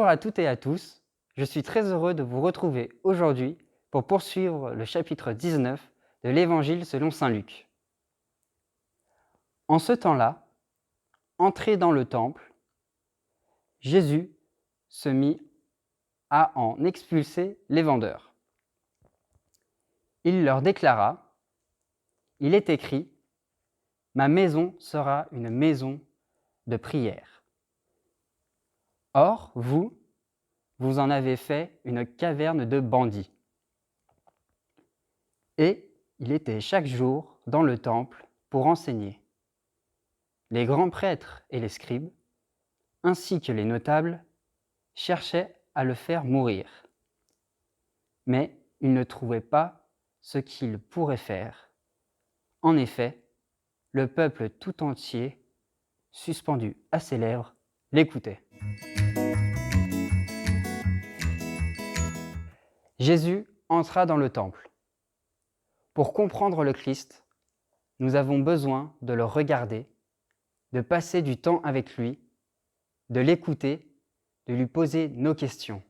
à toutes et à tous, je suis très heureux de vous retrouver aujourd'hui pour poursuivre le chapitre 19 de l'Évangile selon saint Luc. En ce temps-là, entré dans le temple, Jésus se mit à en expulser les vendeurs. Il leur déclara, « Il est écrit, ma maison sera une maison de prière. Or, vous en avez fait une caverne de bandits. » Et il était chaque jour dans le temple pour enseigner. Les grands prêtres et les scribes, ainsi que les notables, cherchaient à le faire mourir. Mais ils ne trouvaient pas ce qu'ils pourraient faire. En effet, le peuple tout entier, suspendu à ses lèvres, l'écoutait. Jésus entra dans le temple. Pour comprendre le Christ, nous avons besoin de le regarder, de passer du temps avec lui, de l'écouter, de lui poser nos questions.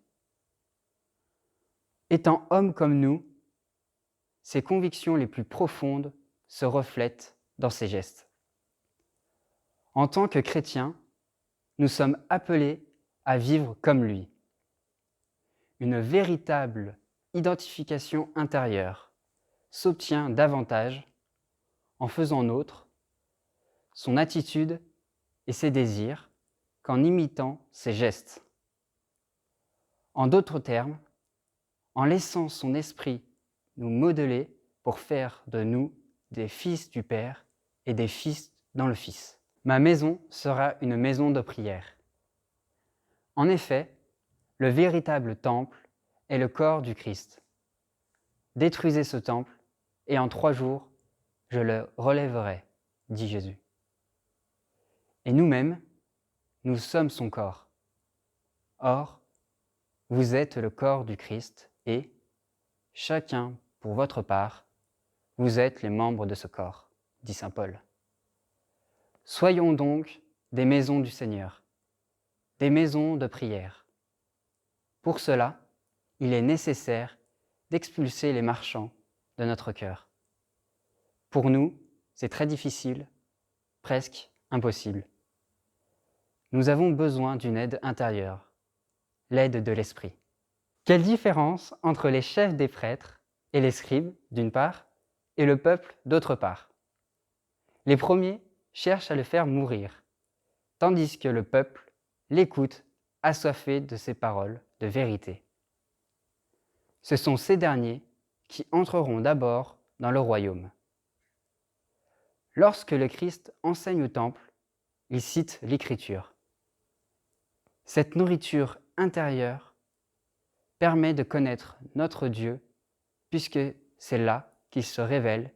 Étant homme comme nous, ses convictions les plus profondes se reflètent dans ses gestes. En tant que chrétiens, nous sommes appelés à vivre comme lui. Une véritable identification intérieure s'obtient davantage en faisant nôtre son attitude et ses désirs qu'en imitant ses gestes. En d'autres termes, en laissant son esprit nous modeler pour faire de nous des fils du Père et des fils dans le Fils. Ma maison sera une maison de prière. En effet, le véritable temple est le corps du Christ. Détruisez ce temple, et en 3 jours, je le relèverai, dit Jésus. Et nous-mêmes, nous sommes son corps. Or, vous êtes le corps du Christ et, chacun pour votre part, vous êtes les membres de ce corps, dit saint Paul. Soyons donc des maisons du Seigneur, des maisons de prière. Pour cela, il est nécessaire d'expulser les marchands de notre cœur. Pour nous, c'est très difficile, presque impossible. Nous avons besoin d'une aide intérieure, l'aide de l'Esprit. Quelle différence entre les chefs des prêtres et les scribes, d'une part, et le peuple, d'autre part. Les premiers cherchent à le faire mourir, tandis que le peuple l'écoute, assoiffé de ses paroles de vérité. Ce sont ces derniers qui entreront d'abord dans le royaume. Lorsque le Christ enseigne au temple, il cite l'Écriture. Cette nourriture intérieure permet de connaître notre Dieu, puisque c'est là qu'il se révèle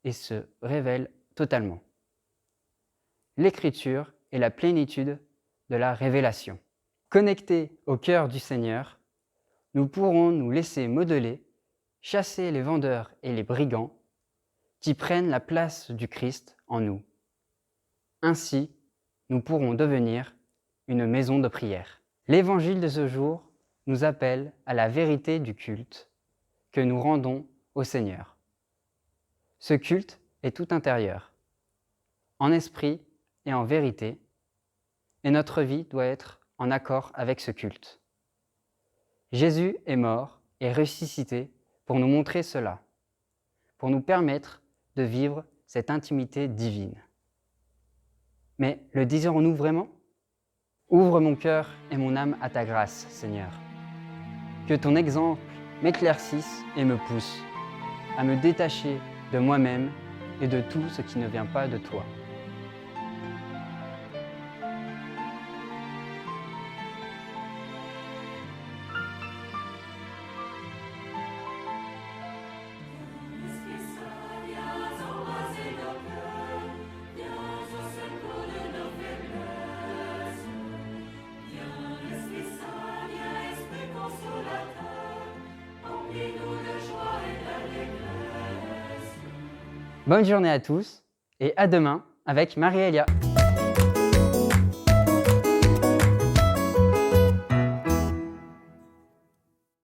et se révèle totalement. L'Écriture est la plénitude de la révélation. Connectés au cœur du Seigneur, nous pourrons nous laisser modeler, chasser les vendeurs et les brigands qui prennent la place du Christ en nous. Ainsi, nous pourrons devenir une maison de prière. L'Évangile de ce jour nous appelle à la vérité du culte que nous rendons au Seigneur. Ce culte est tout intérieur, en esprit et en vérité, et notre vie doit être en accord avec ce culte. Jésus est mort et ressuscité pour nous montrer cela, pour nous permettre de vivre cette intimité divine. Mais le désirons-nous vraiment ? Ouvre mon cœur et mon âme à ta grâce, Seigneur. Que ton exemple m'éclaircisse et me pousse à me détacher de moi-même et de tout ce qui ne vient pas de toi. Bonne journée à tous et à demain avec Marie-Elia.